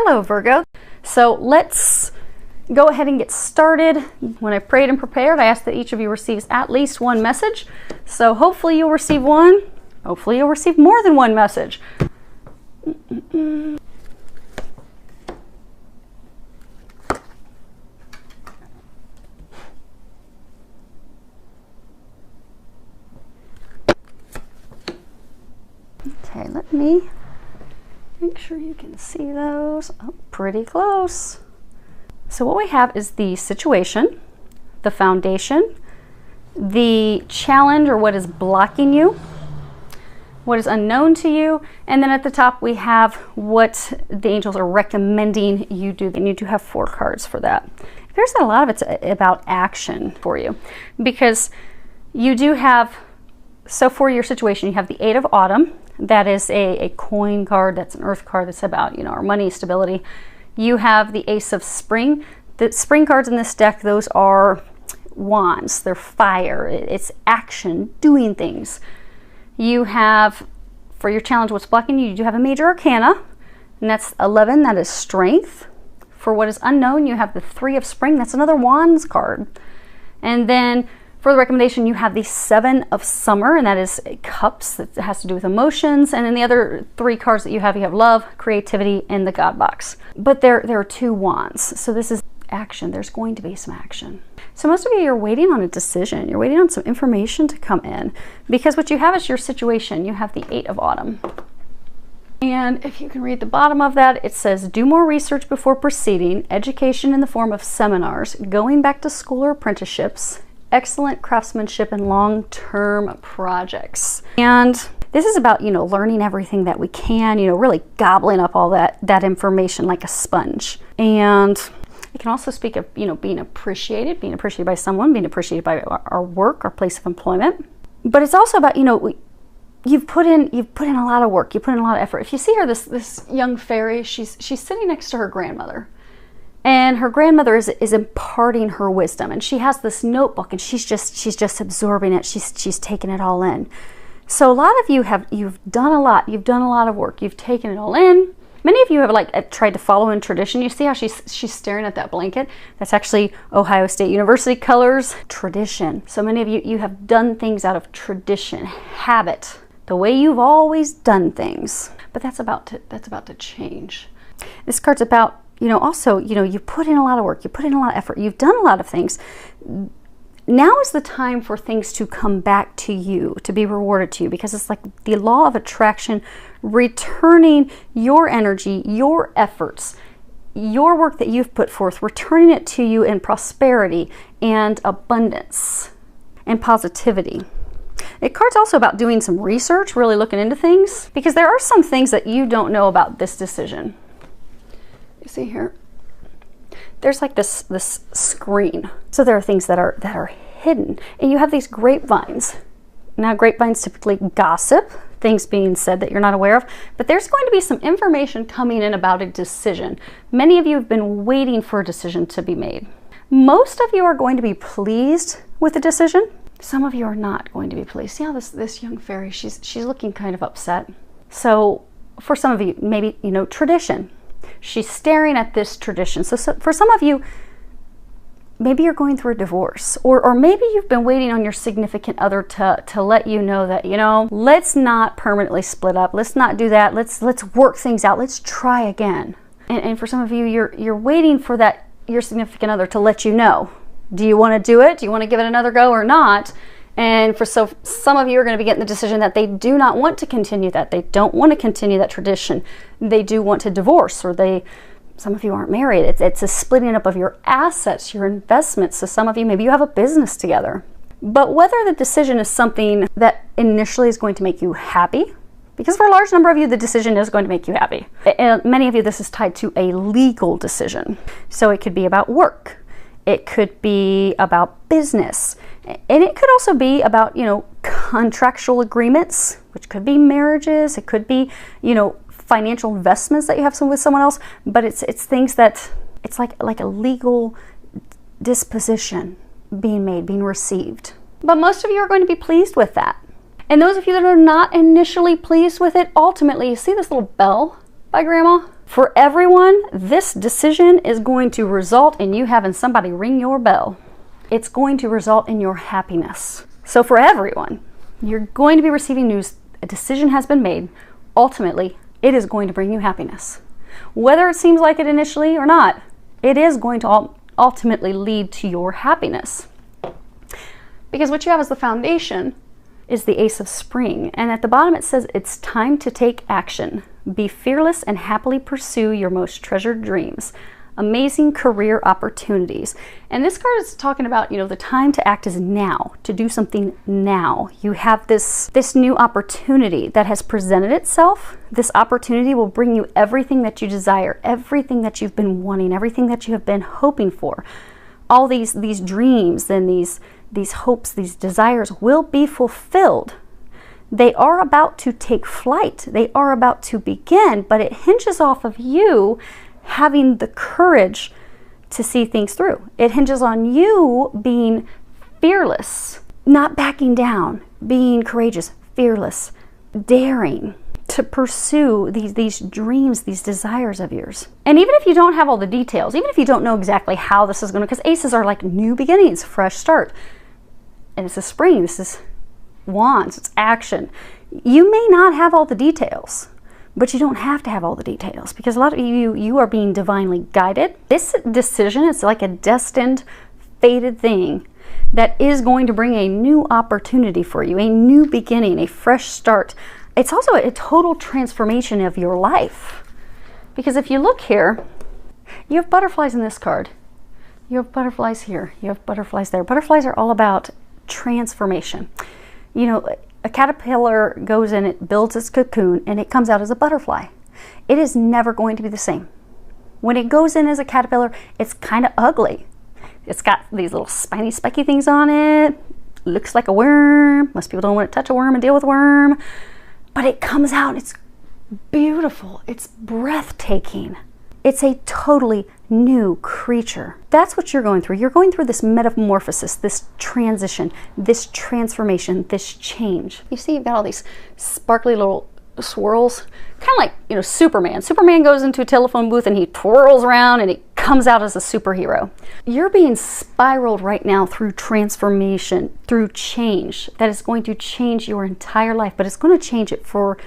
Hello, Virgo. So let's go ahead and get started. When I prayed and prepared, I asked that each of you receives at least one message. So hopefully you'll receive one. Hopefully you'll receive more than one message. Okay, let me make sure you can see those. Oh, pretty close. So what we have is the situation, the foundation, the challenge or what is blocking you, what is unknown to you, and then at the top we have what the angels are recommending you do, and you do have 4 cards for that. There's a lot of it's about action for you, because you do have, so for your situation, you have the 8 of Autumn. That is a coin card, that's an earth card, that's about, our money stability. You have the Ace of Spring. The spring cards in this deck, those are wands, they're fire, it's action, doing things. You have, for your challenge, what's blocking you, you do have a major arcana, and that's 11, that is strength. For what is unknown, you have the 3 of Spring, that's another wands card. And then for the recommendation, you have the 7 of Summer, and that is cups, that has to do with emotions. And then the other 3 cards that you have love, creativity, and the God box. But there are 2 wands, so this is action. There's going to be some action. So most of you are waiting on a decision. You're waiting on some information to come in, because what you have is your situation. You have the 8 of Autumn. And if you can read the bottom of that, it says, do more research before proceeding, education in the form of seminars, going back to school or apprenticeships, excellent craftsmanship, and long-term projects. And this is about, learning everything that we can, really gobbling up all that information like a sponge. And it can also speak of, being appreciated by someone, being appreciated by our work, our place of employment. But it's also about, you've put in a lot of work, you put in a lot of effort. If you see her, this young fairy, she's sitting next to her grandmother. And her grandmother is imparting her wisdom, and she has this notebook, and she's just absorbing it. She's taking it all in. So a lot of you you've done a lot. You've done a lot of work. You've taken it all in. Many of you have tried to follow in tradition. You see how she's staring at that blanket? That's actually Ohio State University colors, tradition. So many of you have done things out of tradition, habit, the way you've always done things. But that's about to change. This card's about, also, you put in a lot of work, you put in a lot of effort, you've done a lot of things. Now is the time for things to come back to you, to be rewarded to you, because it's like the law of attraction, returning your energy, your efforts, your work that you've put forth, returning it to you in prosperity and abundance and positivity. The card's also about doing some research, really looking into things, because there are some things that you don't know about this decision. You see here, there's like this screen. So there are things that are hidden, and you have these grapevines. Now, grapevines typically gossip, things being said that you're not aware of, but there's going to be some information coming in about a decision. Many of you have been waiting for a decision to be made. Most of you are going to be pleased with the decision. Some of you are not going to be pleased. See how this young fairy, she's looking kind of upset. So for some of you, maybe, tradition. She's staring at this tradition. So for some of you, maybe you're going through a divorce, or maybe you've been waiting on your significant other to let you know that, let's not permanently split up. Let's not do that. Let's work things out. Let's try again. And for some of you, you're waiting for that, your significant other to let you know. Do you want to do it? Do you want to give it another go or not? And so some of you are going to be getting the decision that they do not want to continue that. They don't want to continue that tradition. They do want to divorce, or some of you aren't married. It's a splitting up of your assets, your investments. So some of you, maybe you have a business together. But whether the decision is something that initially is going to make you happy, because for a large number of you, the decision is going to make you happy. And many of you, this is tied to a legal decision. So it could be about work. It could be about business, and it could also be about, contractual agreements, which could be marriages. It could be, financial investments that you have with someone else. But it's things that it's like a legal disposition being made, being received. But most of you are going to be pleased with that. And those of you that are not initially pleased with it, ultimately, you see this little bell Bye, Grandma. For everyone, this decision is going to result in you having somebody ring your bell. It's going to result in your happiness. So for everyone, you're going to be receiving news. A decision has been made. Ultimately, it is going to bring you happiness. Whether it seems like it initially or not, it is going to ultimately lead to your happiness. Because what you have as the foundation is the Ace of Spring. And at the bottom it says, it's time to take action. Be fearless and happily pursue your most treasured dreams. Amazing career opportunities. And this card is talking about, you know, the time to act is now, to do something now. You have this new opportunity that has presented itself. This opportunity will bring you everything that you desire, everything that you've been wanting, everything that you have been hoping for. All these dreams and these hopes, these desires will be fulfilled. They are about to take flight. They are about to begin, but it hinges off of you having the courage to see things through. It hinges on you being fearless, not backing down, being courageous, fearless, daring to pursue these dreams, these desires of yours. And even if you don't have all the details, even if you don't know exactly how this is going to, because aces are like new beginnings, fresh start. And it's a spring, this is wands, it's action. You may not have all the details, but you don't have to have all the details, because a lot of you are being divinely guided. This decision is like a destined, fated thing that is going to bring a new opportunity for you, a new beginning, a fresh start. It's also a total transformation of your life. Because if you look here, you have butterflies in this card. You have butterflies here. You have butterflies there. Butterflies are all about transformation. You know, a caterpillar goes in, it builds its cocoon, and it comes out as a butterfly. It is never going to be the same. When it goes in as a caterpillar, it's kind of ugly. It's got these little spiny, spiky things on it. Looks like a worm. Most people don't want to touch a worm and deal with a worm. But it comes out, it's beautiful. It's breathtaking. It's a totally new creature. That's what you're going through. You're going through this metamorphosis, this transition, this transformation, this change. You see, you've got all these sparkly little swirls, kind of like, you know, Superman. Superman goes into a telephone booth and he twirls around and he comes out as a superhero. You're being spiraled right now through transformation, through change that is going to change your entire life, but it's going to change it for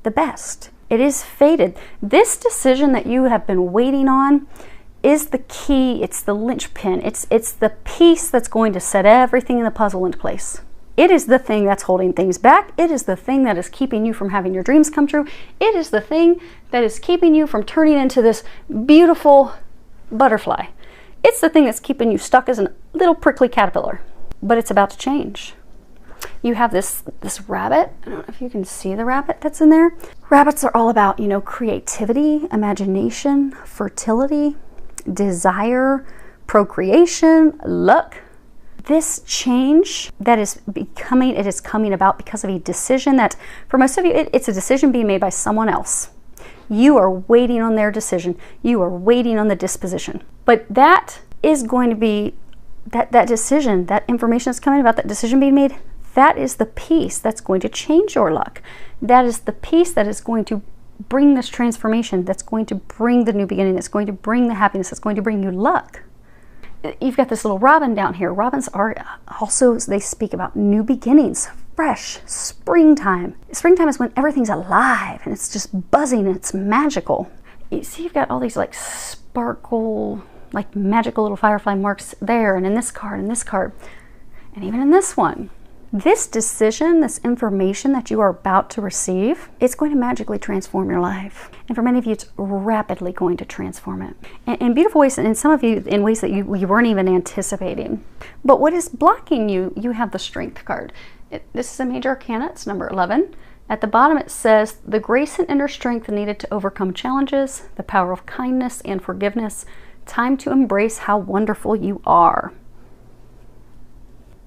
the best. It is fated. This decision that you have been waiting on is the key. It's the linchpin. It's the piece that's going to set everything in the puzzle into place. It is the thing that's holding things back. It is the thing that is keeping you from having your dreams come true. It is the thing that is keeping you from turning into this beautiful butterfly. It's the thing that's keeping you stuck as a little prickly caterpillar. But it's about to change. You have this rabbit. I don't know if you can see the rabbit that's in there. Rabbits are all about, you know, creativity, imagination, fertility, desire, procreation, luck. This change that is coming about because of a decision that, for most of you, it's a decision being made by someone else. You are waiting on their decision. You are waiting on the disposition. But that is going to be, that decision, that information that's coming about, that decision being made, that is the piece that's going to change your luck. That is the piece that is going to bring this transformation, that's going to bring the new beginning, that's going to bring the happiness, that's going to bring you luck. You've got this little robin down here. Robins are also, they speak about new beginnings, fresh, springtime. Springtime is when everything's alive and it's just buzzing and it's magical. You see, you've got all these like sparkle, like magical little firefly marks there, and in this card, and even in this one. This decision, this information that you are about to receive, it's going to magically transform your life. And for many of you, it's rapidly going to transform it. In beautiful ways, and some of you in ways that you weren't even anticipating. But what is blocking you, you have the Strength card. This is a major arcana, it's number 11. At the bottom it says, the grace and inner strength needed to overcome challenges, the power of kindness and forgiveness, time to embrace how wonderful you are.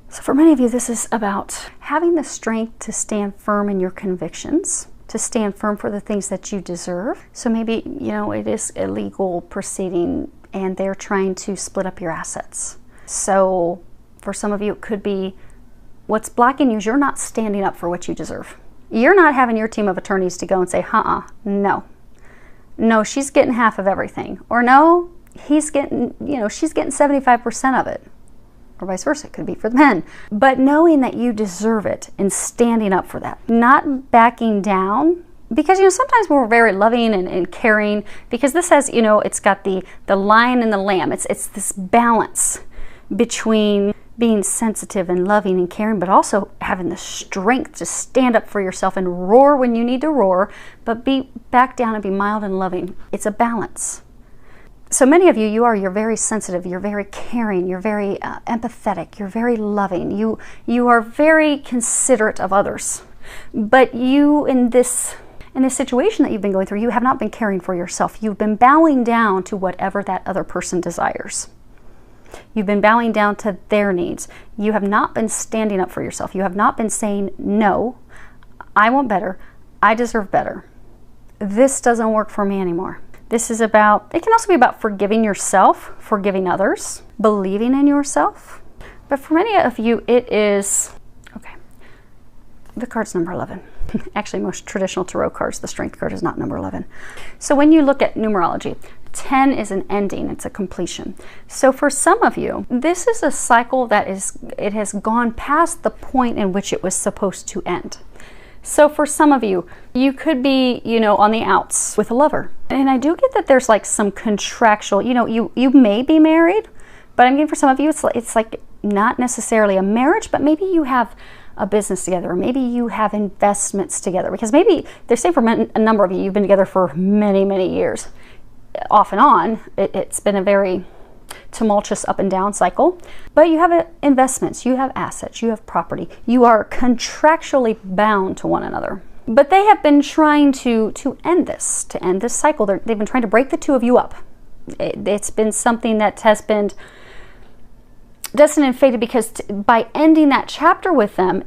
So for many of you, this is about having the strength to stand firm in your convictions, to stand firm for the things that you deserve. So maybe, you know, it is a legal proceeding and they're trying to split up your assets. So for some of you, it could be what's blocking you is you're not standing up for what you deserve. You're not having your team of attorneys to go and say, no, no, she's getting half of everything. Or no, he's getting, she's getting 75% of it. Or vice versa, it could be for the men. But knowing that you deserve it and standing up for that, not backing down. Because, sometimes we're very loving and caring, because this has, it's got the lion and the lamb. It's this balance between being sensitive and loving and caring, but also having the strength to stand up for yourself and roar when you need to roar, but be back down and be mild and loving. It's a balance. So many of you're very sensitive, you're very caring, you're very empathetic, you're very loving, you are very considerate of others. But you, in this situation that you've been going through, you have not been caring for yourself. You've been bowing down to whatever that other person desires. You've been bowing down to their needs. You have not been standing up for yourself. You have not been saying, no, I want better. I deserve better. This doesn't work for me anymore. This is about, it can also be about forgiving yourself, forgiving others, believing in yourself. But for many of you, it is, okay, the card's number 11. Actually, most traditional tarot cards, the strength card is not number 11. So when you look at numerology, 10 is an ending, it's a completion. So for some of you, this is a cycle that it has gone past the point in which it was supposed to end. So for some of you, you could be, on the outs with a lover. And I do get that there's like some contractual, you may be married, but I'm getting for some of you, it's like not necessarily a marriage, but maybe you have a business together, or maybe you have investments together, because maybe they're saying for a number of you, you've been together for many, many years. Off and on, it's been a very tumultuous up and down cycle, but you have investments, you have assets, you have property, you are contractually bound to one another. But they have been trying to end this cycle. They've been trying to break the two of you up. It's been something that has been destined and fated, because by ending that chapter with them,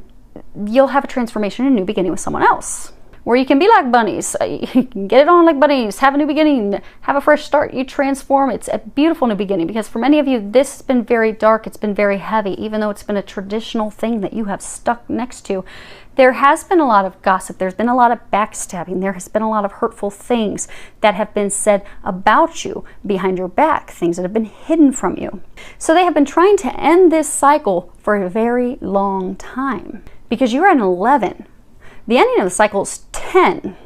you'll have a transformation and a new beginning with someone else, where you can be like bunnies. You can get it on like bunnies, have a new beginning, have a fresh start, you transform. It's a beautiful new beginning, because for many of you, this has been very dark, it's been very heavy, even though it's been a traditional thing that you have stuck next to. There has been a lot of gossip, there's been a lot of backstabbing, there has been a lot of hurtful things that have been said about you behind your back, things that have been hidden from you. So they have been trying to end this cycle for a very long time, because you're an 11. The ending of the cycle is 10.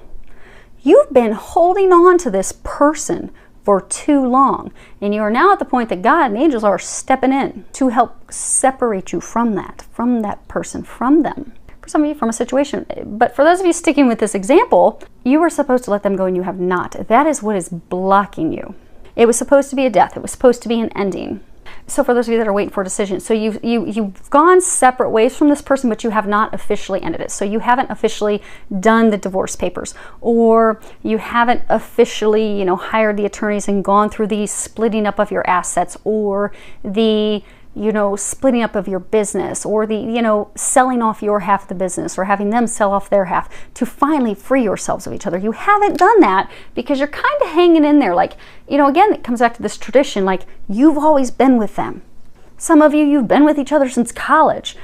You've been holding on to this person for too long, and you are now at the point that God and angels are stepping in to help separate you from that person, from them. For some of you, from a situation. But for those of you sticking with this example, you were supposed to let them go and you have not. That is what is blocking you. It was supposed to be a death. It was supposed to be an ending. So for those of you that are waiting for a decision, so you've gone separate ways from this person, but you have not officially ended it. So you haven't officially done the divorce papers, or you haven't officially, hired the attorneys and gone through the splitting up of your assets, or the splitting up of your business, or the, selling off your half of the business, or having them sell off their half to finally free yourselves of each other. You haven't done that because you're kind of hanging in there. Like, again, it comes back to this tradition, like you've always been with them. Some of you've been with each other since college,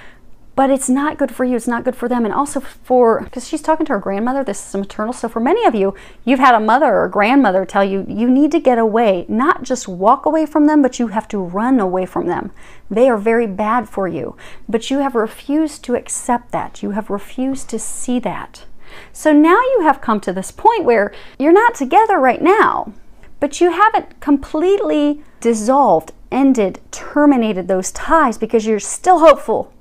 but it's not good for you, it's not good for them. And also because she's talking to her grandmother, this is maternal. So for many of you, you've had a mother or grandmother tell you, you need to get away, not just walk away from them, but you have to run away from them. They are very bad for you, but you have refused to accept that. You have refused to see that. So now you have come to this point where you're not together right now, but you haven't completely dissolved, ended, terminated those ties, because you're still hopeful.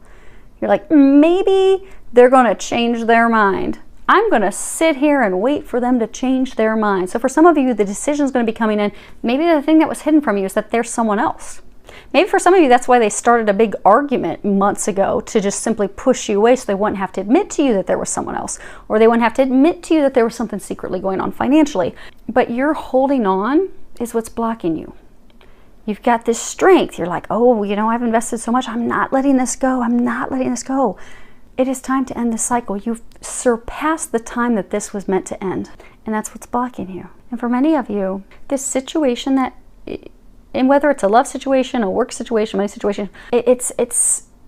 You're like, maybe they're going to change their mind. I'm going to sit here and wait for them to change their mind. So for some of you, the decision is going to be coming in. Maybe the thing that was hidden from you is that there's someone else. Maybe for some of you, that's why they started a big argument months ago, to just simply push you away so they wouldn't have to admit to you that there was someone else, or they wouldn't have to admit to you that there was something secretly going on financially. But you're holding on is what's blocking you. You've got this strength. You're like, oh, I've invested so much. I'm not letting this go. I'm not letting this go. It is time to end the cycle. You've surpassed the time that this was meant to end. And that's what's blocking you. And for many of you, this situation and whether it's a love situation, a work situation, money situation, it's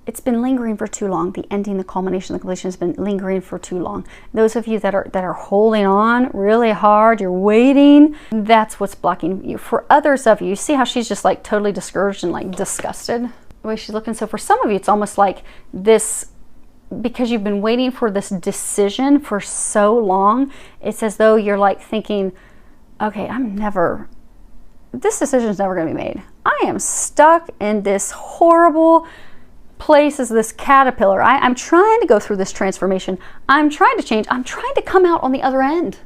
it's been lingering for too long. The ending, the culmination, the completion has been lingering for too long. Those of you that are holding on really hard, you're waiting, that's what's blocking you. For others of you, see how she's just like totally discouraged and like disgusted the way she's looking. So for some of you, it's almost like this, because you've been waiting for this decision for so long, it's as though you're like thinking, okay, this decision's never going to be made. I am stuck in this horrible place as this caterpillar. I'm trying to go through this transformation. I'm trying to change. I'm trying to come out on the other end.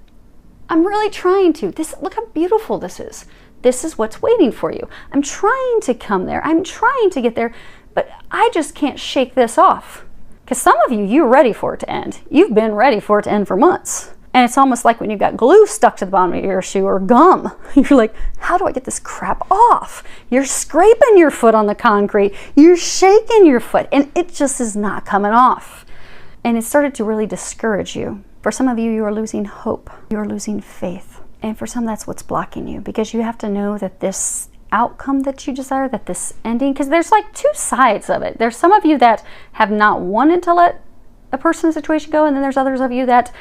I'm really trying to. Look how beautiful this is. This is what's waiting for you. I'm trying to come there. I'm trying to get there, but I just can't shake this off. Because some of you, you're ready for it to end. You've been ready for it to end for months. And it's almost like when you've got glue stuck to the bottom of your shoe or gum. You're like, how do I get this crap off? You're scraping your foot on the concrete. You're shaking your foot, and it just is not coming off. And it started to really discourage you. For some of you, you are losing hope. You are losing faith. And for some, that's what's blocking you, because you have to know that this outcome that you desire, that this ending, because there's like two sides of it. There's some of you that have not wanted to let a person's situation go, and then there's others of you that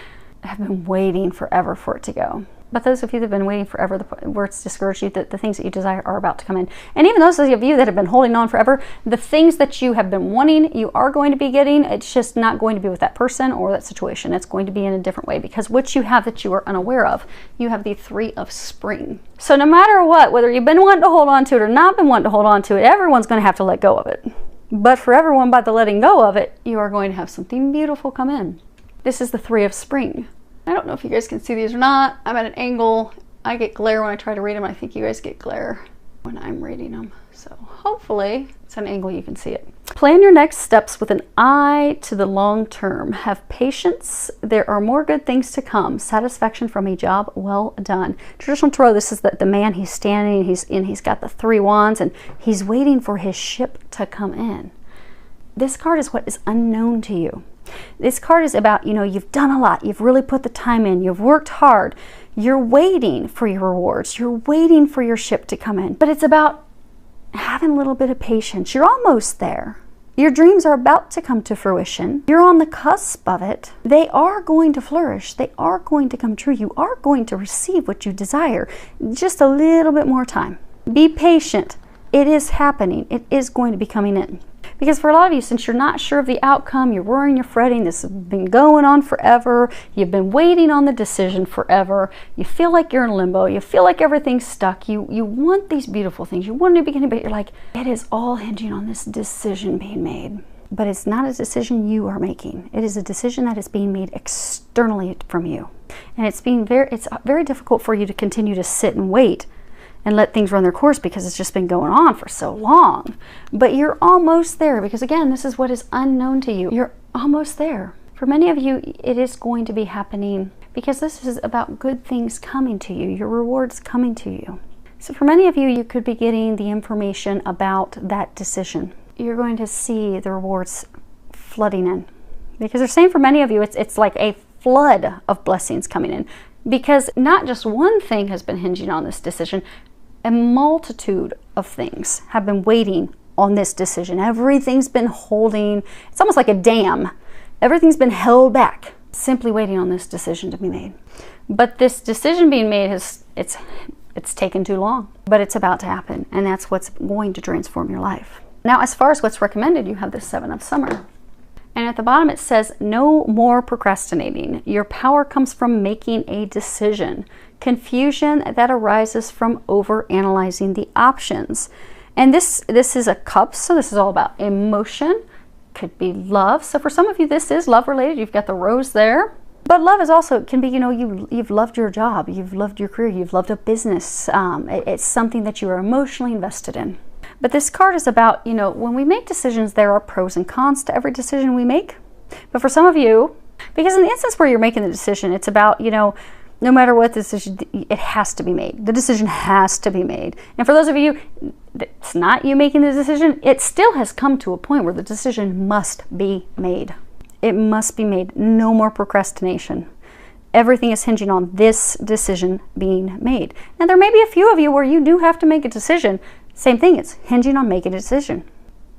have been waiting forever for it to go. But those of you that have been waiting forever, where it's discouraged you, that the things that you desire are about to come in. And even those of you that have been holding on forever, the things that you have been wanting, you are going to be getting. It's just not going to be with that person or that situation. It's going to be in a different way, because what you have that you are unaware of, you have the 3 of spring. So no matter what, whether you've been wanting to hold on to it or not been wanting to hold on to it, everyone's going to have to let go of it. But for everyone, by the letting go of it, you are going to have something beautiful come in. This is the 3 of spring. I don't know if you guys can see these or not. I'm at an angle. I get glare when I try to read them. I think you guys get glare when I'm reading them. So hopefully it's an angle you can see it. Plan your next steps with an eye to the long term. Have patience. There are more good things to come. Satisfaction from a job well done. Traditional tarot, this is the man. He's standing, he's got the 3 wands, and he's waiting for his ship to come in. This card is what is unknown to you. This card is about, you've done a lot. You've really put the time in. You've worked hard. You're waiting for your rewards. You're waiting for your ship to come in. But it's about having a little bit of patience. You're almost there. Your dreams are about to come to fruition. You're on the cusp of it. They are going to flourish. They are going to come true. You are going to receive what you desire. Just a little bit more time. Be patient. It is happening. It is going to be coming in. Because for a lot of you, since you're not sure of the outcome, you're worrying, you're fretting, this has been going on forever, you've been waiting on the decision forever, you feel like you're in limbo, you feel like everything's stuck, you want these beautiful things, you want a new beginning, but you're like, it is all hinging on this decision being made. But it's not a decision you are making. It is a decision that is being made externally from you. And it's very difficult for you to continue to sit and wait and let things run their course, because it's just been going on for so long. But you're almost there, because again, this is what is unknown to you. You're almost there. For many of you, it is going to be happening, because this is about good things coming to you, your rewards coming to you. So for many of you, you could be getting the information about that decision. You're going to see the rewards flooding in, because they're saying for many of you, it's like a flood of blessings coming in, because not just one thing has been hinging on this decision. A multitude of things have been waiting on this decision. Everything's been holding, it's almost like a dam. Everything's been held back, simply waiting on this decision to be made. But this decision being made, it's taken too long, but it's about to happen, and that's what's going to transform your life. Now, as far as what's recommended, you have the 7 of summer. And at the bottom it says, no more procrastinating. Your power comes from making a decision. Confusion that arises from overanalyzing the options. And this is a cup, so this is all about emotion. Could be love. So for some of you, this is love related. You've got the rose there. But love is also, it can be, you've loved your job, you've loved your career, you've loved a business. It's something that you are emotionally invested in. But this card is about, when we make decisions, there are pros and cons to every decision we make. But for some of you, because in the instance where you're making the decision, it's about, no matter what decision, it has to be made. The decision has to be made. And for those of you, it's not you making the decision, it still has come to a point where the decision must be made. It must be made. No more procrastination. Everything is hinging on this decision being made. Now, there may be a few of you where you do have to make a decision. Same thing, it's hinging on making a decision.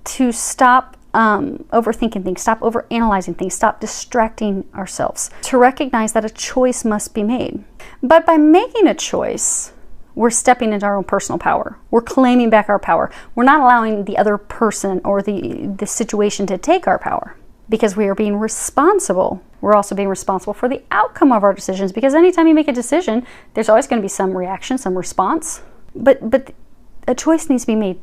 To stop overthinking things, stop overanalyzing things, stop distracting ourselves, to recognize that a choice must be made. But by making a choice, we're stepping into our own personal power. We're claiming back our power. We're not allowing the other person or the situation to take our power, because we are being responsible. We're also being responsible for the outcome of our decisions, because anytime you make a decision, there's always going to be some reaction, some response. But a choice needs to be made.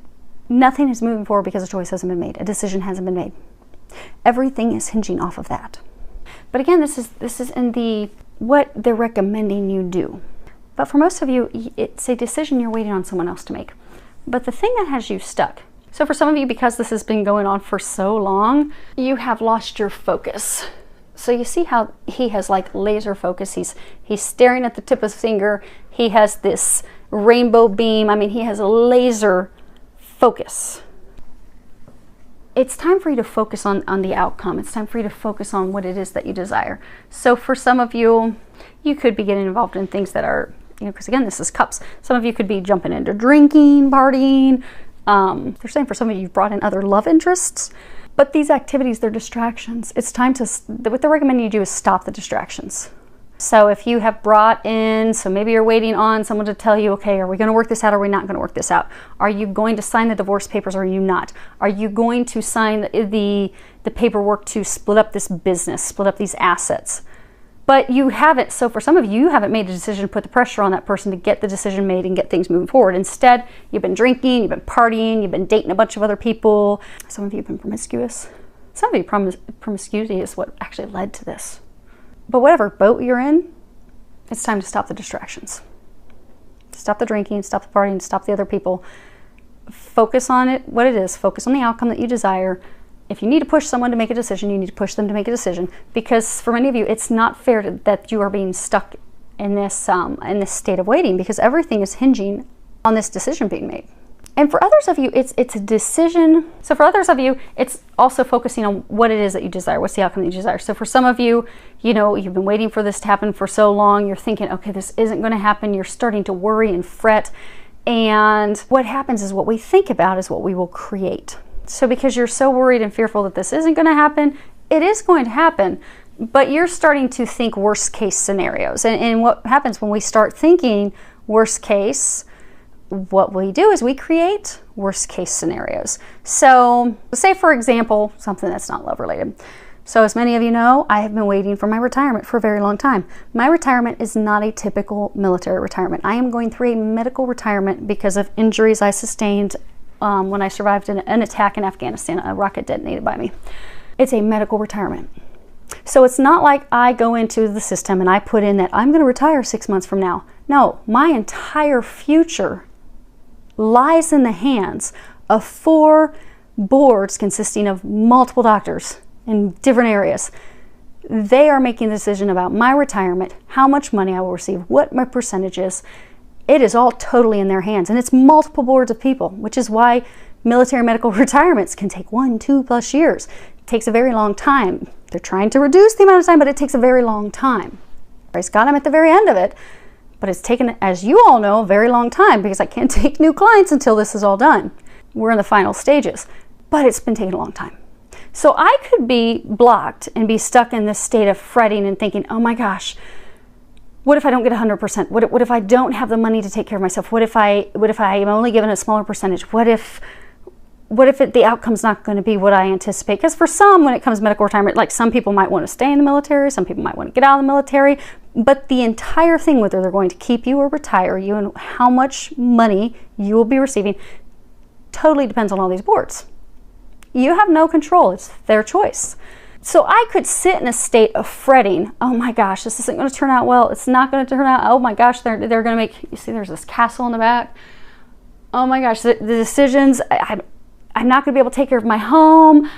Nothing is moving forward because a choice hasn't been made. A decision hasn't been made. Everything is hinging off of that. But again, this is in the what they're recommending you do. But for most of you, it's a decision you're waiting on someone else to make. But the thing that has you stuck. So for some of you, because this has been going on for so long, you have lost your focus. So you see how he has like laser focus. He's staring at the tip of his finger. He has this rainbow beam. I mean, he has a laser focus. It's time for you to focus on the outcome. It's time for you to focus on what it is that you desire. So for some of you, you could be getting involved in things that are, because again, this is cups. Some of you could be jumping into drinking, partying. They're saying for some of you, you've brought in other love interests. But these activities, they're distractions. It's time to, what they're recommending you do is stop the distractions. So if you have brought in, so maybe you're waiting on someone to tell you, okay, are we going to work this out or are we not going to work this out? Are you going to sign the divorce papers or are you not? Are you going to sign the paperwork to split up this business, split up these assets? But you haven't, so for some of you, you haven't made a decision to put the pressure on that person to get the decision made and get things moving forward. Instead, you've been drinking, you've been partying, you've been dating a bunch of other people. Some of you have been promiscuous. Some of you, promiscuity is what actually led to this. But whatever boat you're in, it's time to stop the distractions. Stop the drinking, stop the partying, stop the other people. Focus on it, what it is. Focus on the outcome that you desire. If you need to push someone to make a decision, you need to push them to make a decision. Because for many of you, it's not fair that you are being stuck in this state of waiting, because everything is hinging on this decision being made. And for others of you, it's a decision. So for others of you, it's also focusing on what it is that you desire. What's the outcome that you desire? So for some of you, you've been waiting for this to happen for so long. You're thinking, okay, this isn't going to happen. You're starting to worry and fret. And what happens is what we think about is what we will create. So because you're so worried and fearful that this isn't going to happen, it is going to happen. But you're starting to think worst case scenarios. And what happens when we start thinking worst case, what we do is we create worst case scenarios. So say, for example, something that's not love related. So as many of you know, I have been waiting for my retirement for a very long time. My retirement is not a typical military retirement. I am going through a medical retirement because of injuries I sustained when I survived an attack in Afghanistan. A rocket detonated by me. It's a medical retirement. So it's not like I go into the system and I put in that I'm going to retire 6 months from now. No, my entire future lies in the hands of 4 boards consisting of multiple doctors in different areas. They are making the decision about my retirement, how much money I will receive, what my percentage is. It is all totally in their hands, and it's multiple boards of people, which is why military medical retirements can take 1, 2+ years. It takes a very long time. They're trying to reduce the amount of time, but it takes a very long time. Praise God, I'm at the very end of it. But it's taken, as you all know, a very long time because I can't take new clients until this is all done. We're in the final stages, but it's been taking a long time. So I could be blocked and be stuck in this state of fretting and thinking, oh my gosh, what if I don't get 100%? What if I don't have the money to take care of myself? What if I am only given a smaller percentage? What if the outcome's not going to be what I anticipate? Because for some, when it comes to medical retirement, like some people might want to stay in the military, some people might want to get out of the military, but the entire thing, whether they're going to keep you or retire you and how much money you will be receiving, totally depends on all these boards. You have no control. It's their choice. So I could sit in a state of fretting. Oh my gosh, this isn't going to turn out well. It's not going to turn out. Oh my gosh, they're going to make, you see there's this castle in the back. Oh my gosh, the decisions, I'm not going to be able to take care of my home.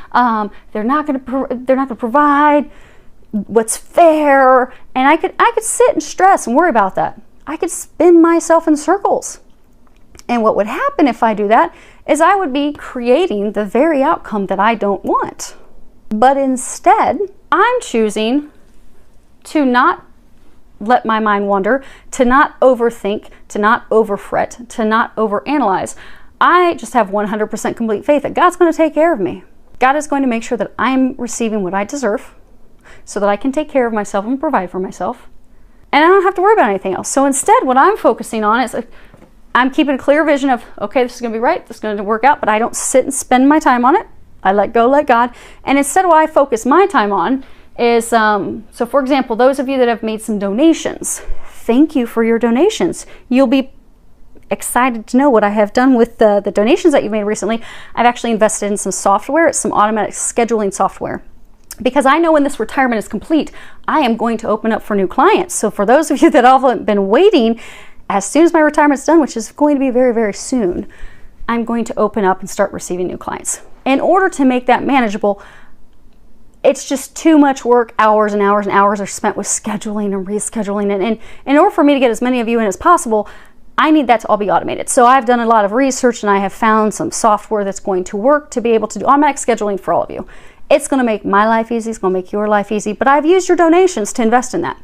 They're not going to provide what's fair. And I could sit and stress and worry about that. I could spin myself in circles. And what would happen if I do that is I would be creating the very outcome that I don't want. But instead, I'm choosing to not let my mind wander, to not overthink, to not overfret, to not overanalyze. I just have 100% complete faith that God's going to take care of me. God is going to make sure that I'm receiving what I deserve so that I can take care of myself and provide for myself. And I don't have to worry about anything else. So instead, what I'm focusing on is I'm keeping a clear vision of, okay, this is going to be right, this is going to work out, but I don't sit and spend my time on it. I let go, let God. And instead, what I focus my time on is, so for example, those of you that have made some donations, thank you for your donations. You'll be excited to know what I have done with the donations that you've made recently. I've actually invested in some software. It's some automatic scheduling software. Because I know when this retirement is complete, I am going to open up for new clients. So for those of you that have been waiting, as soon as my retirement's done, which is going to be very, very soon, I'm going to open up and start receiving new clients. In order to make that manageable, it's just too much work. Hours and hours and hours are spent with scheduling and rescheduling. And in order for me to get as many of you in as possible, I need that to all be automated. So I've done a lot of research and I have found some software that's going to work to be able to do automatic scheduling for all of you. It's going to make my life easy. It's going to make your life easy. But I've used your donations to invest in that.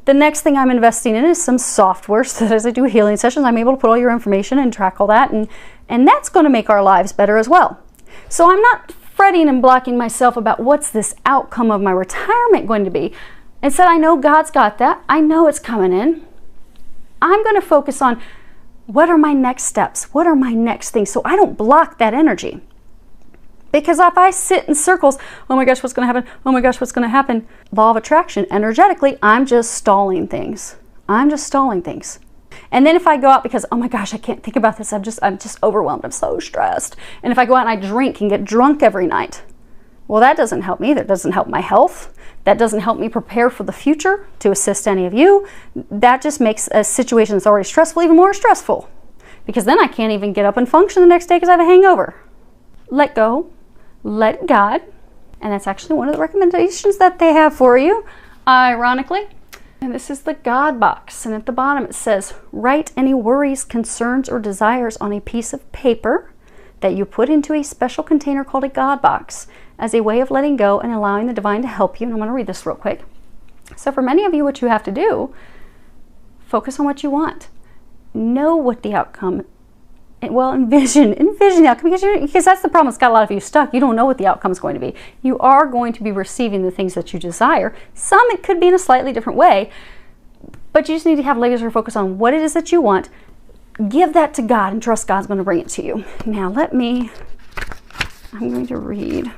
The next thing I'm investing in is some software so that as I do healing sessions, I'm able to put all your information and track all that. And that's going to make our lives better as well. So I'm not fretting and blocking myself about what's this outcome of my retirement going to be. Instead, I know God's got that. I know it's coming in. I'm going to focus on what are my next steps? What are my next things? So I don't block that energy. Because if I sit in circles, oh my gosh, what's going to happen? Oh my gosh, what's going to happen? Law of attraction, energetically, I'm just stalling things. I'm just stalling things. And then if I go out because, oh my gosh, I can't think about this. I'm just overwhelmed. I'm so stressed. And if I go out and I drink and get drunk every night, well, that doesn't help me. That doesn't help my health. That doesn't help me prepare for the future to assist any of you. That just makes a situation that's already stressful even more stressful. Because then I can't even get up and function the next day because I have a hangover. Let go. Let God. And that's actually one of the recommendations that they have for you, ironically. And this is the God box. And at the bottom it says, write any worries, concerns, or desires on a piece of paper that you put into a special container called a God box as a way of letting go and allowing the divine to help you. And I'm going to read this real quick. So for many of you, what you have to do, focus on what you want. Know what the outcome, well, envision the outcome, because that's the problem. It's got a lot of you stuck. You don't know what the outcome is going to be. You are going to be receiving the things that you desire. Some it could be in a slightly different way, but you just need to have laser focus on what it is that you want. Give that to God and trust God's going to bring it to you. Now I'm going to read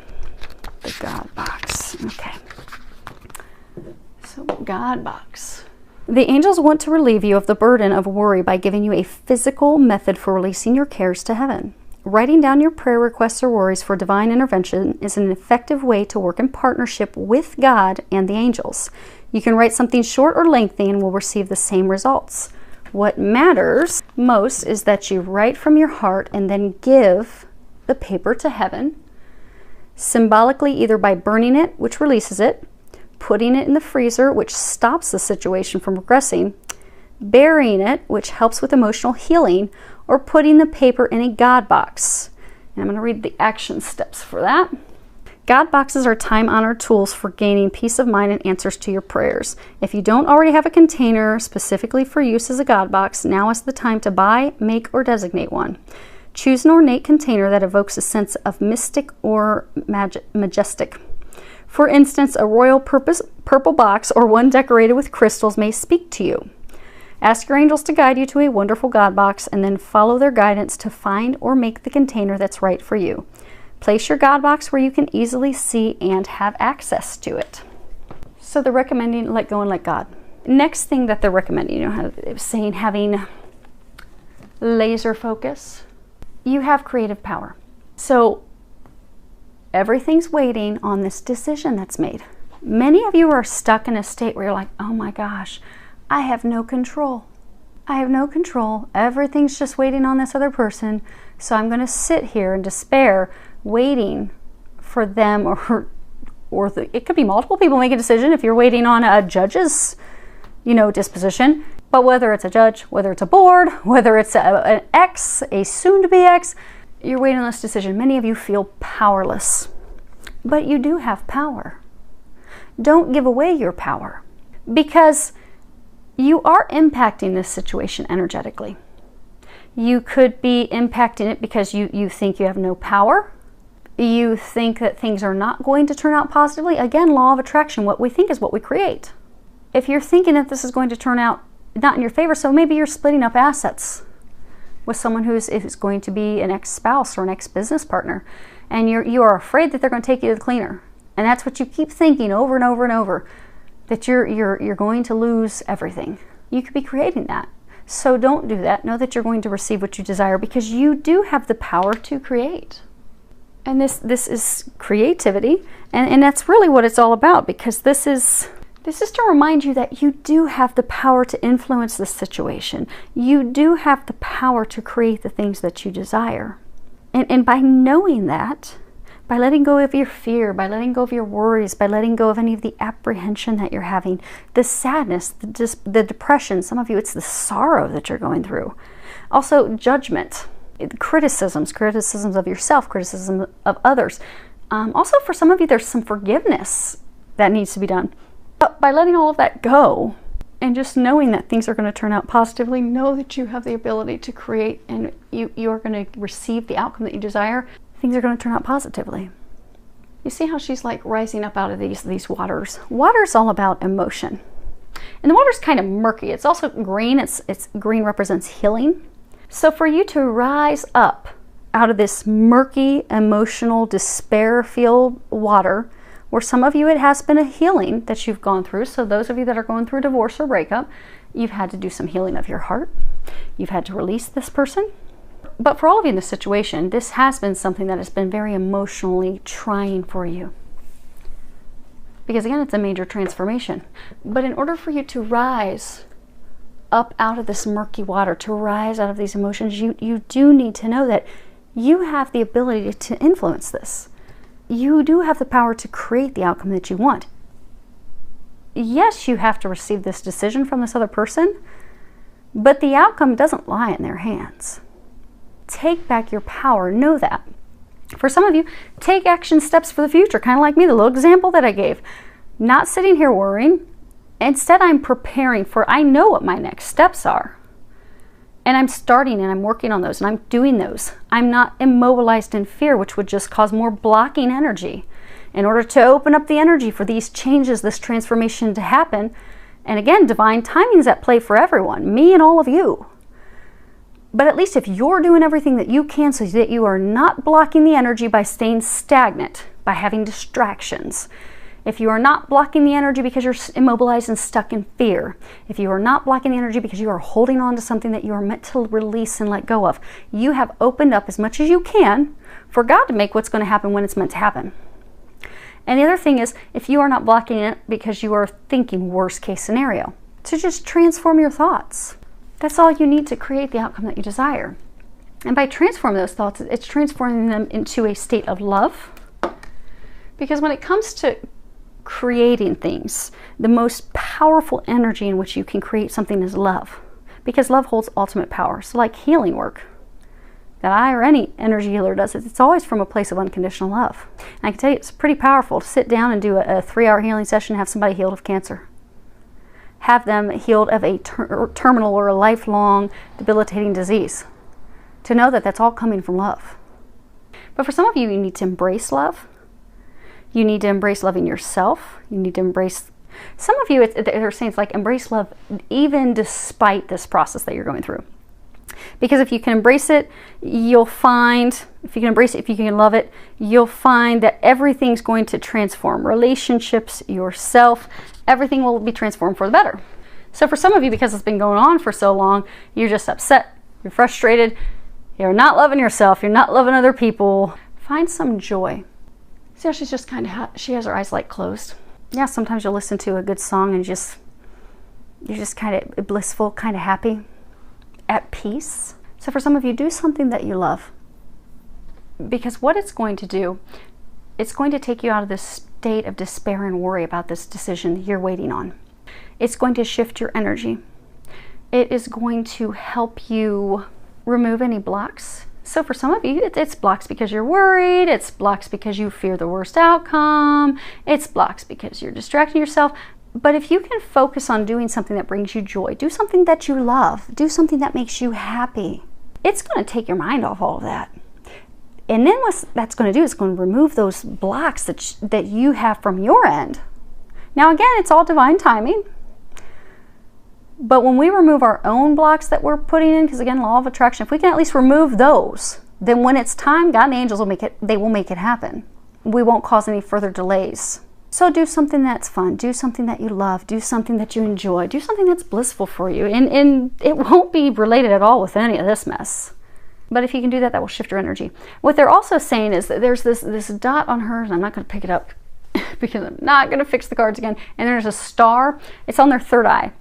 the God box. Okay. So God box. The angels want to relieve you of the burden of worry by giving you a physical method for releasing your cares to heaven. Writing down your prayer requests or worries for divine intervention is an effective way to work in partnership with God and the angels. You can write something short or lengthy and will receive the same results. What matters most is that you write from your heart and then give the paper to heaven, symbolically either by burning it, which releases it, putting it in the freezer, which stops the situation from progressing, burying it, which helps with emotional healing, or putting the paper in a God box. And I'm going to read the action steps for that. God boxes are time-honored tools for gaining peace of mind and answers to your prayers. If you don't already have a container specifically for use as a God box, now is the time to buy, make, or designate one. Choose an ornate container that evokes a sense of mystic or majestic. For instance, a royal purple box or one decorated with crystals may speak to you. Ask your angels to guide you to a wonderful God box and then follow their guidance to find or make the container that's right for you. Place your God box where you can easily see and have access to it. So they're recommending let go and let God. Next thing that they're recommending, saying having laser focus. You have creative power. So everything's waiting on this decision that's made. Many of you are stuck in a state where you're like, oh my gosh, I have no control. I have no control. Everything's just waiting on this other person. So I'm going to sit here in despair, waiting for them it could be multiple people make a decision if you're waiting on a judge's, disposition. But whether it's a judge, whether it's a board, whether it's an ex, a soon-to-be ex, you're waiting on this decision. Many of you feel powerless, but you do have power. Don't give away your power because you are impacting this situation energetically. You could be impacting it because you think you have no power. You think that things are not going to turn out positively. Again, law of attraction, what we think is what we create. If you're thinking that this is going to turn out not in your favor, so maybe you're splitting up assets with someone who's going to be an ex-spouse or an ex-business partner, and you are afraid that they're going to take you to the cleaner, and that's what you keep thinking over and over and over, that you're going to lose everything. You could be creating that. So don't do that. Know that you're going to receive what you desire, because you do have the power to create. And this is creativity, and that's really what it's all about, because this is to remind you that you do have the power to influence this situation. You do have the power to create the things that you desire. And by knowing that, by letting go of your fear, by letting go of your worries, by letting go of any of the apprehension that you're having, the sadness, the depression, some of you it's the sorrow that you're going through. Also judgment, criticisms of yourself, criticism of others. Also for some of you there's some forgiveness that needs to be done. But by letting all of that go and just knowing that things are going to turn out positively, know that you have the ability to create, and you are going to receive the outcome that you desire. Things are going to turn out positively. You see how she's like rising up out of these waters. Water's all about emotion. And the water's kind of murky. It's also green. It's green represents healing. So for you to rise up out of this murky, emotional, despair-filled water, where some of you it has been a healing that you've gone through. So those of you that are going through a divorce or breakup, you've had to do some healing of your heart. You've had to release this person. But for all of you in this situation, this has been something that has been very emotionally trying for you. Because again, it's a major transformation. But in order for you to rise up out of this murky water, to rise out of these emotions, you do need to know that you have the ability to influence this. You do have the power to create the outcome that you want. Yes, you have to receive this decision from this other person, but the outcome doesn't lie in their hands. Take back your power. Know that. For some of you, take action steps for the future, kind of like me, the little example that I gave. Not sitting here worrying. Instead, I'm preparing for, I know what my next steps are. And I'm starting and I'm working on those and I'm doing those. I'm not immobilized in fear, which would just cause more blocking energy. In order to open up the energy for these changes, this transformation to happen, and again, divine timing's at play for everyone, me and all of you. But at least if you're doing everything that you can so that you are not blocking the energy by staying stagnant, by having distractions, if you are not blocking the energy because you're immobilized and stuck in fear, if you are not blocking the energy because you are holding on to something that you are meant to release and let go of, you have opened up as much as you can for God to make what's going to happen when it's meant to happen. And the other thing is, if you are not blocking it because you are thinking worst case scenario, to just transform your thoughts. That's all you need to create the outcome that you desire. And by transforming those thoughts, it's transforming them into a state of love. Because when it comes to creating things, the most powerful energy in which you can create something is love, because love holds ultimate power. So like healing work that I or any energy healer does, it's always from a place of unconditional love. And I can tell you it's pretty powerful to sit down and do a 3-hour healing session and have somebody healed of cancer, have them healed of a terminal or a lifelong debilitating disease, to know that that's all coming from love. But for some of you, you need to embrace love. You need to embrace loving yourself. You need to embrace, some of you, they're saying it's like embrace love even despite this process that you're going through. Because if you can embrace it, you'll find, if you can embrace it, if you can love it, you'll find that everything's going to transform. Relationships, yourself, everything will be transformed for the better. So for some of you, because it's been going on for so long, you're just upset, you're frustrated, you're not loving yourself, you're not loving other people. Find some joy. See how she's just kind of, she has her eyes like closed. Yeah, sometimes you'll listen to a good song and you're just kind of blissful, kind of happy, at peace. So for some of you, do something that you love. Because what it's going to do, it's going to take you out of this state of despair and worry about this decision you're waiting on. It's going to shift your energy. It is going to help you remove any blocks. So for some of you, it's blocks because you're worried, it's blocks because you fear the worst outcome, it's blocks because you're distracting yourself. But if you can focus on doing something that brings you joy, do something that you love, do something that makes you happy, it's going to take your mind off all of that. And then what that's going to do is going to remove those blocks that you have from your end. Now again, it's all divine timing. But when we remove our own blocks that we're putting in, because again, law of attraction, if we can at least remove those, then when it's time, God and angels will make it happen. We won't cause any further delays. So do something that's fun. Do something that you love. Do something that you enjoy. Do something that's blissful for you. And it won't be related at all with any of this mess. But if you can do that, that will shift your energy. What they're also saying is that there's this dot on hers, and I'm not going to pick it up because I'm not going to fix the cards again. And there's a star. It's on their third eye.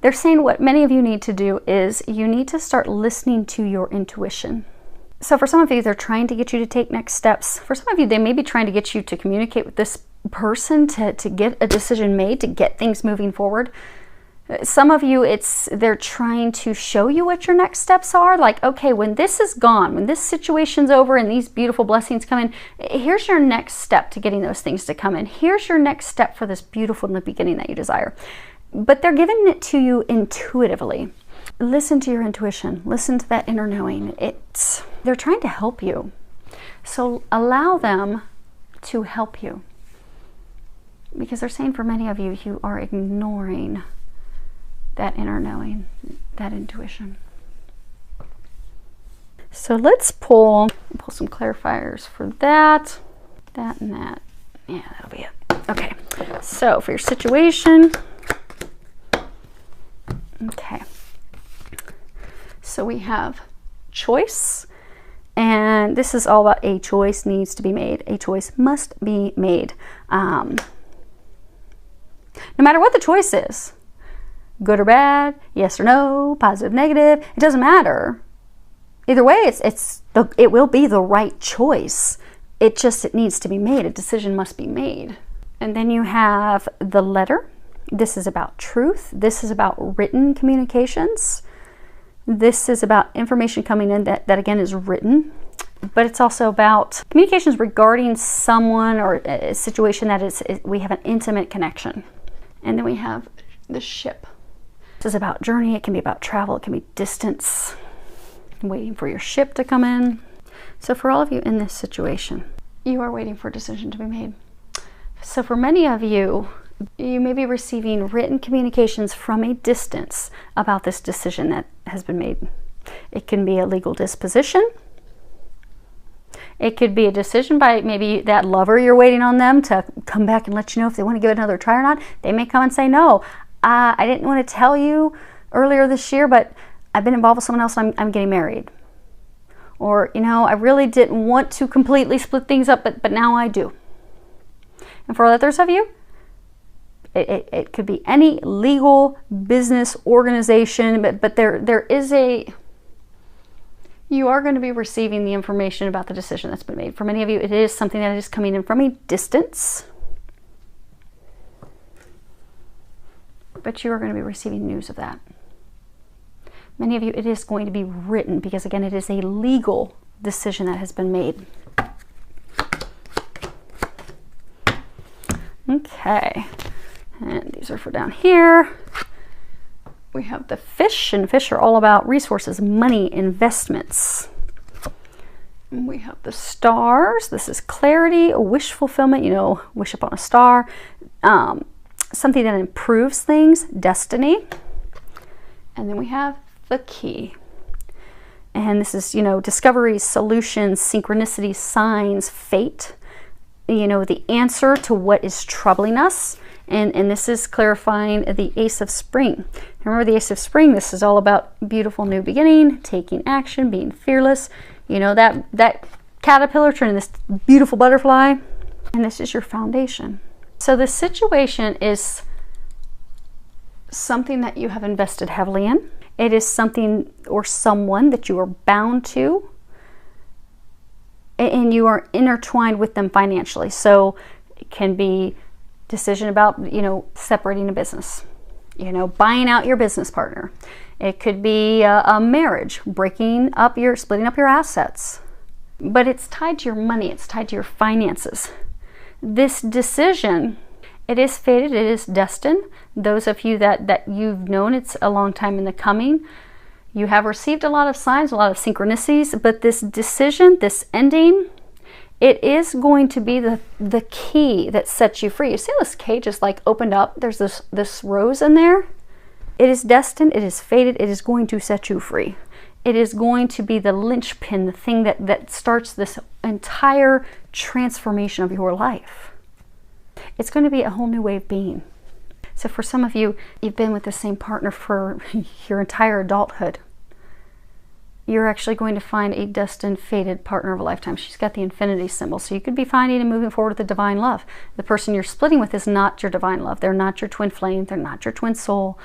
They're saying what many of you need to do is you need to start listening to your intuition. So for some of you, they're trying to get you to take next steps. For some of you, they may be trying to get you to communicate with this person to get a decision made, to get things moving forward. Some of you, they're trying to show you what your next steps are. Like, okay, when this is gone, when this situation's over and these beautiful blessings come in, here's your next step to getting those things to come in. Here's your next step for this beautiful new beginning that you desire. But they're giving it to you intuitively. Listen to your intuition. Listen to that inner knowing. They're trying to help you. So allow them to help you. Because they're saying for many of you, you are ignoring that inner knowing, that intuition. So let's pull some clarifiers for that, and that. Yeah, that'll be it. Okay, so for your situation, okay. So we have choice, and this is all about a choice needs to be made. A choice must be made. No matter what the choice is, good or bad, yes or no, positive, negative, it doesn't matter. Either way, it will be the right choice. It needs to be made. A decision must be made. And then you have the letter. This is about truth. This is about written communications. This is about information coming in that again is written. But it's also about communications regarding someone or a situation that we have an intimate connection. And then we have the ship. This is about journey. It can be about travel. It can be distance. Waiting for your ship to come in. So for all of you in this situation, you are waiting for a decision to be made. So for many of you, you may be receiving written communications from a distance about this decision that has been made. It can be a legal disposition. It could be a decision by maybe that lover you're waiting on them to come back and let you know if they want to give it another try or not. They may come and say, no, I didn't want to tell you earlier this year, but I've been involved with someone else and I'm getting married. Or, I really didn't want to completely split things up, but now I do. And for others of you, it could be any legal business organization, but there is you are going to be receiving the information about the decision that's been made. For many of you, it is something that is coming in from a distance. But you are going to be receiving news of that. Many of you, it is going to be written because, again, it is a legal decision that has been made. Okay. And these are for down here. We have the fish, and fish are all about resources, money, investments. And we have the stars. This is clarity, wish fulfillment, wish upon a star. Something that improves things, destiny. And then we have the key. And this is, discoveries, solutions, synchronicity, signs, fate. The answer to what is troubling us. And this is clarifying the Ace of Spring. Remember the Ace of Spring, this is all about beautiful new beginning, taking action, being fearless. That caterpillar turning this beautiful butterfly. And this is your foundation. So the situation is something that you have invested heavily in. It is something or someone that you are bound to. And you are intertwined with them financially. So it can be decision about, separating a business, buying out your business partner. It could be a marriage, splitting up your assets. But it's tied to your money. It's tied to your finances. This decision, it is fated. It is destined. Those of you that you've known it's a long time in the coming, You have received a lot of signs, a lot of synchronicities, but this decision, this ending, it is going to be the key that sets you free. You see this cage is like opened up. There's this rose in there. It is destined, it is fated, it is going to set you free. It is going to be the linchpin, the thing that starts this entire transformation of your life. It's going to be a whole new way of being. So for some of you, you've been with the same partner for your entire adulthood. You're actually going to find a destined, fated partner of a lifetime. She's got the infinity symbol. So you could be finding and moving forward with the divine love. The person you're splitting with is not your divine love. They're not your twin flame. They're not your twin soul.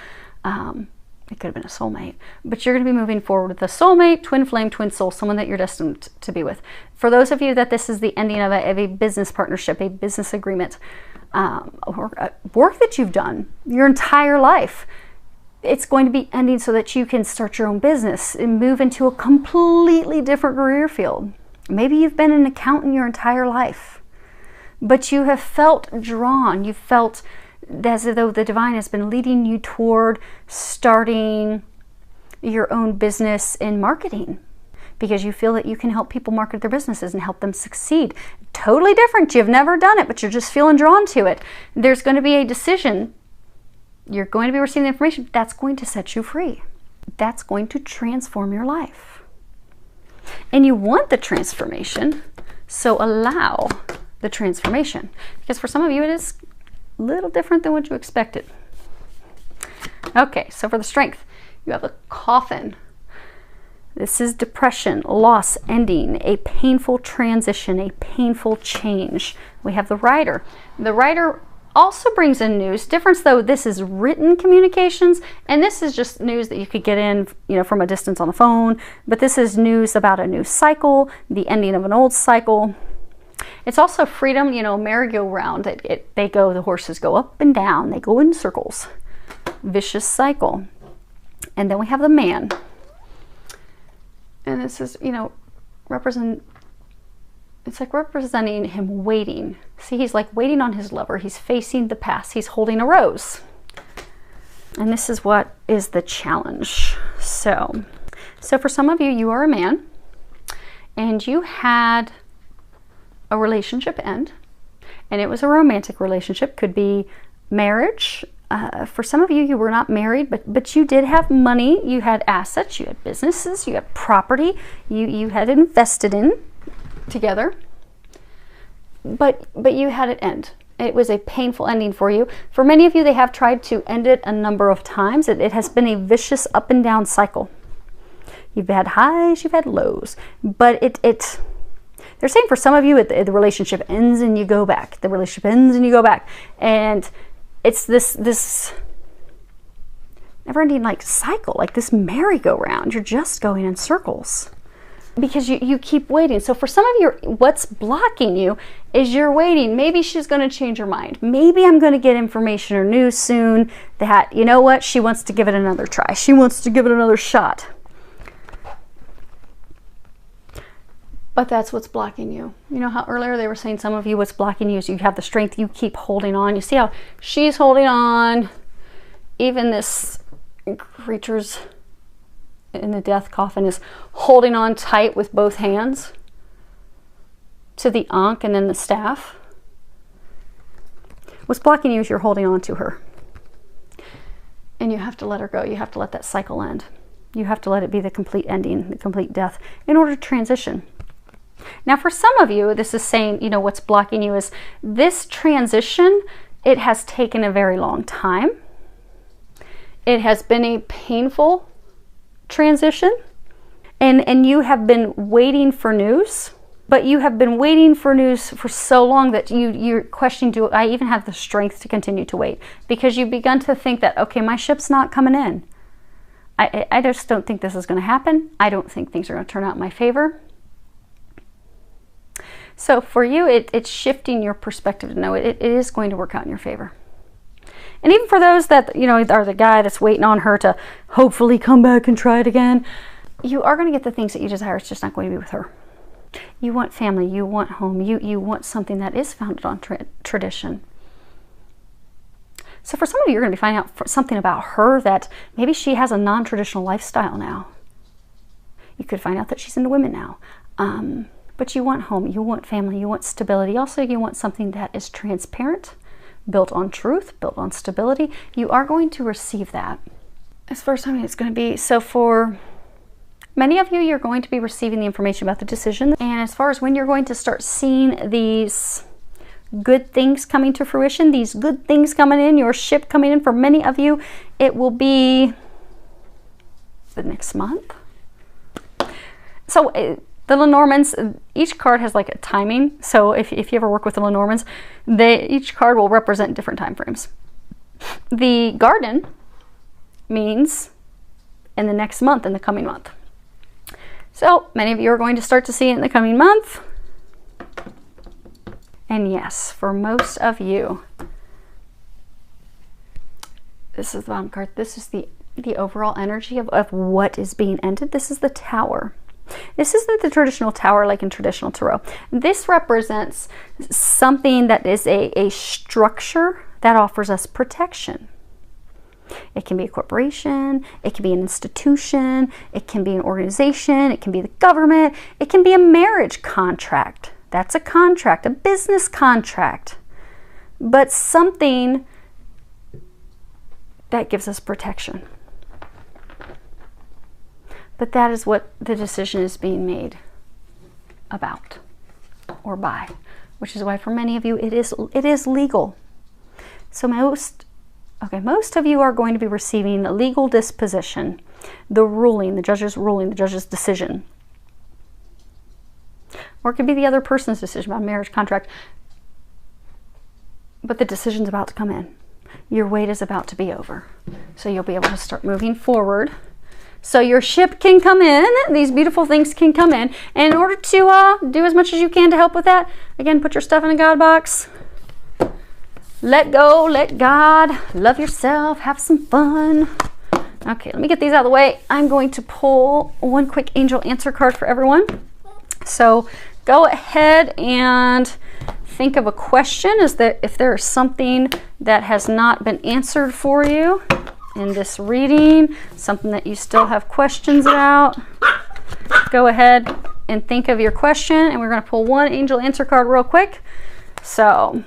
It could have been a soulmate. But you're going to be moving forward with a soulmate, twin flame, twin soul, someone that you're destined to be with. For those of you that this is the ending of a business partnership, a business agreement, or work that you've done your entire life, it's going to be ending so that you can start your own business and move into a completely different career field. Maybe you've been an accountant your entire life, but you have felt drawn, you felt as though the divine has been leading you toward starting your own business in marketing, because you feel that you can help people market their businesses and help them succeed. Totally different. You've never done it, but you're just feeling drawn to it. There's going to be a decision. You're going to be receiving the information that's going to set you free. That's going to transform your life. And you want the transformation, so allow the transformation. Because for some of you, it is a little different than what you expected. Okay, so for the strength, you have a coffin. This is depression, loss, ending, a painful transition, a painful change. We have the Rider. The Rider also brings in news. Difference though, this is written communications, and this is just news that you could get in, from a distance on the phone. But this is news about a new cycle, the ending of an old cycle. It's also freedom, merry-go-round. The horses go up and down. They go in circles. Vicious cycle. And then we have the Man. And this is, it's like representing him waiting. See, he's like waiting on his lover. He's facing the past. He's holding a rose. And this is what is the challenge. So for some of you, you are a man and you had a relationship end, and it was a romantic relationship. Could be marriage. For some of you, you were not married, but you did have money. You had assets. You had businesses. You had property. You had invested in together. But you had it end. It was a painful ending for you. For many of you, they have tried to end it a number of times. It has been a vicious up and down cycle. You've had highs. You've had lows. But they're saying for some of you, the relationship ends and you go back. The relationship ends and you go back. And it's this never-ending cycle, like this merry-go-round. You're just going in circles because you keep waiting. So for some of you, what's blocking you is you're waiting. Maybe she's going to change her mind. Maybe I'm going to get information or news soon that, you know what, she wants to give it another try. She wants to give it another shot. But that's what's blocking you. You know how earlier they were saying some of you, what's blocking you is you have the strength, you keep holding on. You see how she's holding on. Even this creature's in the death coffin is holding on tight with both hands to the ankh and then the staff. What's blocking you is you're holding on to her. And you have to let her go. You have to let that cycle end. You have to let it be the complete ending, the complete death, in order to transition. Now, for some of you, this is saying, what's blocking you is this transition. It has taken a very long time. It has been a painful transition. And you have been waiting for news. But you have been waiting for news for so long that you're questioning, do I even have the strength to continue to wait? Because you've begun to think that, okay, my ship's not coming in. I just don't think this is going to happen. I don't think things are going to turn out in my favor. So for you, it's shifting your perspective to know it is going to work out in your favor. And even for those that, are the guy that's waiting on her to hopefully come back and try it again, you are going to get the things that you desire. It's just not going to be with her. You want family. You want home. You want something that is founded on tradition. So for some of you, you're going to be finding out something about her that maybe she has a non-traditional lifestyle now. You could find out that she's into women now. But you want home, you want family, you want stability. Also, you want something that is transparent, built on truth, built on stability. You are going to receive that. As far as how many it's going to be, so for many of you, you're going to be receiving the information about the decision. And as far as when you're going to start seeing these good things coming to fruition, these good things coming in, your ship coming in, for many of you, it will be the next month. So the Lenormands, each card has like a timing. So if you ever work with the Lenormands, each card will represent different time frames. The Garden means in the next month, in the coming month. So many of you are going to start to see it in the coming month. And yes, for most of you, this is the bottom card. This is the overall energy of what is being ended. This is the Tower. This isn't the traditional tower like in traditional tarot. This represents something that is a structure that offers us protection. It can be a corporation, it can be an institution, it can be an organization, it can be the government, it can be a marriage contract. That's a contract, a business contract. But something that gives us protection. But that is what the decision is being made about or by, which is why for many of you it is legal. So most of you are going to be receiving a legal disposition, the ruling, the judge's ruling, the judge's decision. Or it could be the other person's decision about a marriage contract. But the decision's about to come in. Your wait is about to be over. So you'll be able to start moving forward. So your ship can come in. These beautiful things can come in. And in order to do as much as you can to help with that, again, put your stuff in a God box. Let go, let God, love yourself, have some fun. Okay, let me get these out of the way. I'm going to pull one quick angel answer card for everyone. So go ahead and think of a question. Is that if there is something that has not been answered for you in this reading, something that you still have questions about, go ahead and think of your question, and we're going to pull one angel answer card real quick. So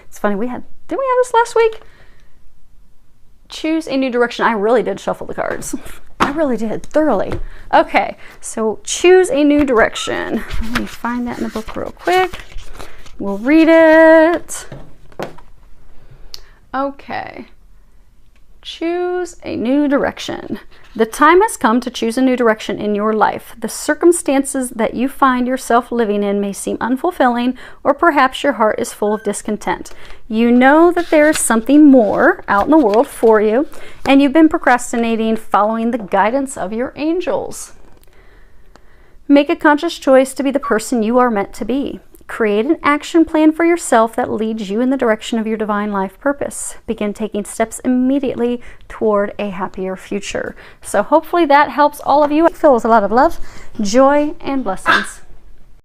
it's funny, did we have this last week? Choose a new direction. I really did shuffle the cards. I really did, thoroughly. Okay, so choose a new direction. Let me find that in the book real quick. We'll read it. Okay. Choose a new direction. The time has come to choose a new direction in your life. The circumstances that you find yourself living in may seem unfulfilling, or perhaps your heart is full of discontent. You know that there is something more out in the world for you, and you've been procrastinating, following the guidance of your angels. Make a conscious choice to be the person you are meant to be. Create an action plan for yourself that leads you in the direction of your divine life purpose. Begin taking steps immediately toward a happier future. So hopefully that helps all of you. It feels a lot of love, joy, and blessings.